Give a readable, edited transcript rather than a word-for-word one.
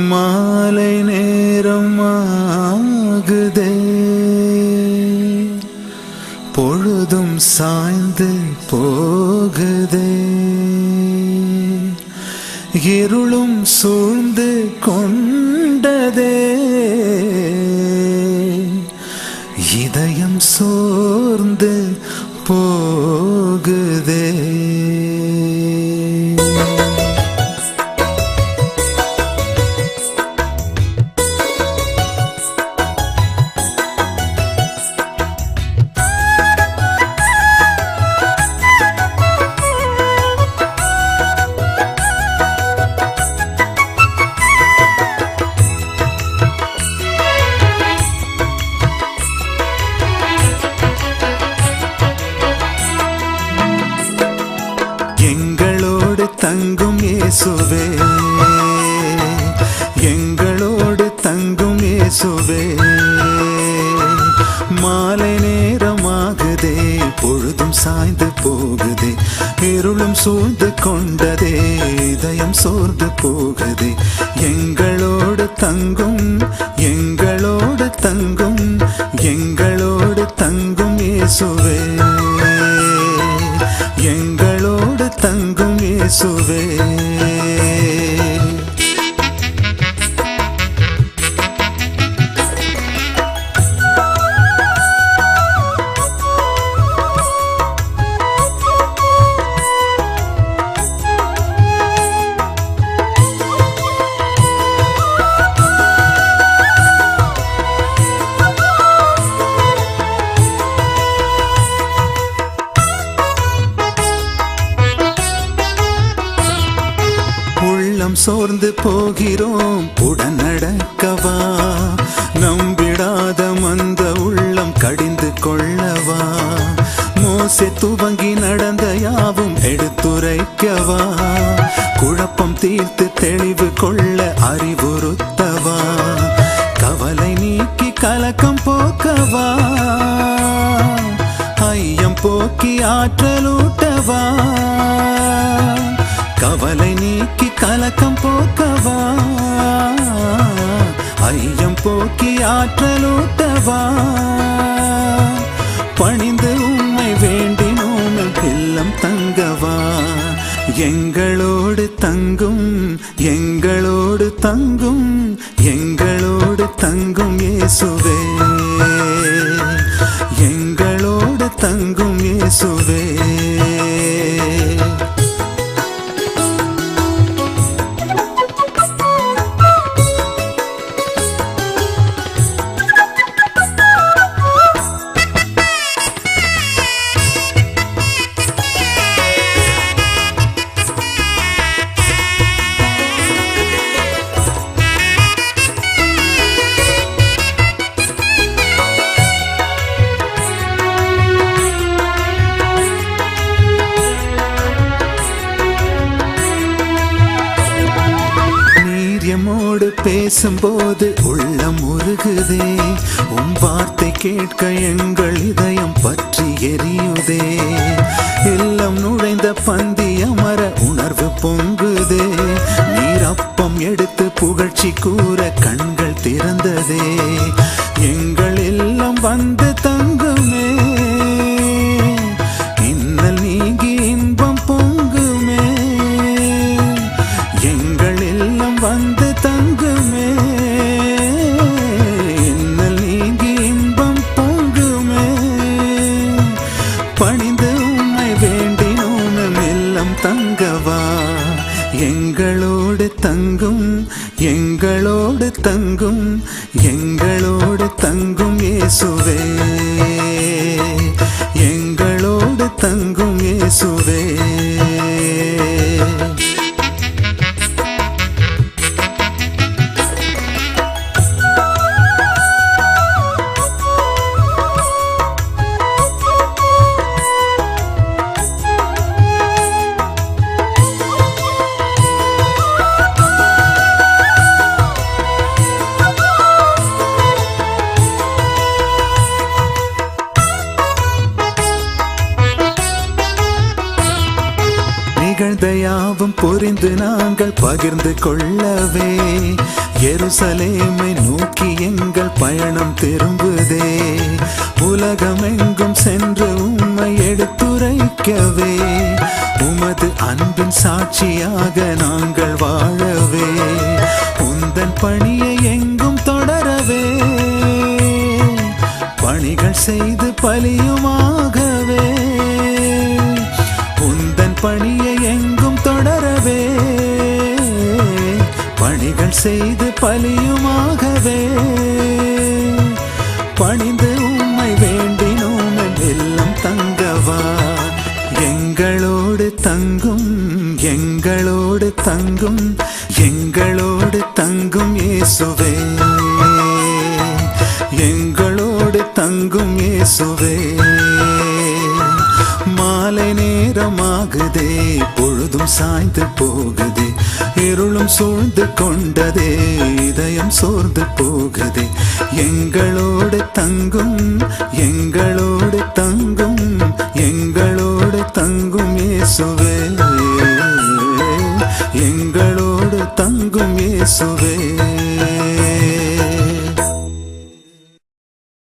மாலை நேரம் ஆகுதே, பொழுதும் சாய்ந்து போகுதே, இருளும் சூழ்ந்து கொண்டதே, இதயம் சோர்ந்து போகுதே. எங்களோடு தங்கும் இயேசுவே, எங்களோடு தங்கும் இயேசுவே, மாலை நேரமாகுதே, பொழுதும் சாய்ந்து போகுதே, இருளும் சூழ்ந்து கொண்டதே, இதயம் சோர்ந்து போகுதே. எங்களோடு தங்கும், எங்களோடு தங்கும், எங்களோடு தங்கும் இயேசுவே, எங்களோடு தங்கும் இயேசுவே. உள்ளம் சோர்ந்து போகிறோம், உடன் நடக்கவா, நம்பிடாத மந்த உள்ளம் கடிந்து கொள்ளவா, மோசே துவங்கி நடந்த யாவும் எடுத்துரைக்கவா, குழப்பம் தீர்த்து தெளிவு கொள்ள அறிவுறுத்தவா, கவலை நீக்கி கலக்கம் போக்கவா, ஐயம் போக்கி ஆற்றலூட்டவா, கவலை நீக்கி கலக்கம் போக்கவா, ஐயம் போக்கி ஆற்றலூட்டவா, பணிந்து உம்மை வேண்டினோம் இல்லம் தங்கவா, எங்களோடு தங்கும், எங்களோடு தங்கும், எங்களோடு தங்கும் இயேசுவே, எங்களோடு தங்கும் இயேசுவே. எம்மோடு பேசும்போது உள்ளம் உருகுதே, உம் வார்த்தை கேட்க எங்கள் இதயம் பற்றி எரியுதே, இல்லம் நுழைந்த பந்தி அமர உணர்வு பொங்குதே, நீர் அப்பம் எடுத்து புகழ்ச்சி கூற கண்கள் திறந்ததே, எங்கள் இல்லம் வந்து தங்குமே, இன்னல் நீங்கி இன்பம் பொங்குமே, எங்கள் இல்லம் வந்து தங்குமே, இன்னல் நீங்கி இன்பம் பொங்குமே, பணிந்து உம்மை வேண்டினோம் இல்லம் தங்கவா, எங்களோடு தங்கும், எங்களோடு தங்கும், எங்களோடு தங்கும் இயேசுவே, எங்களோடு தங்கும் இயேசுவே. யாவும் புரிந்து நாங்கள் பகிர்ந்து கொள்ளவே எருசலேமை நோக்கி எங்கள் பயணம் திரும்புதே. உலகமெங்கும் சென்று உம்மை எடுத்துரைக்கவே உமது அன்பின் சாட்சியாக நாங்கள் வாழவே உந்தன் பணியை எங்கும் தொடரவே பணிகள் செய்து பலியுமாகவே உந்தன் பணியை எங்கும் தொடரவே பணிகள் செய்து பலியுமாகவே பணிந்து உம்மை வேண்டினோம் எல்லாம் தங்கவா எங்களோடு தங்கும் எங்களோடு தங்கும் எங்களோடு தங்கும் இயேசுவே எங்களோடு தங்கும் இயேசுவே. மாலை நேரமாகுதே பொழுதும் சாய்ந்து போகுதே இருளும் சூழ்ந்து கொண்டதே இதயம் சோர்ந்து போகுதே எங்களோடு தங்கும் எங்களோடு தங்கும் எங்களோடு தங்கும் இயேசுவே எங்களோடு தங்கும் இயேசுவே.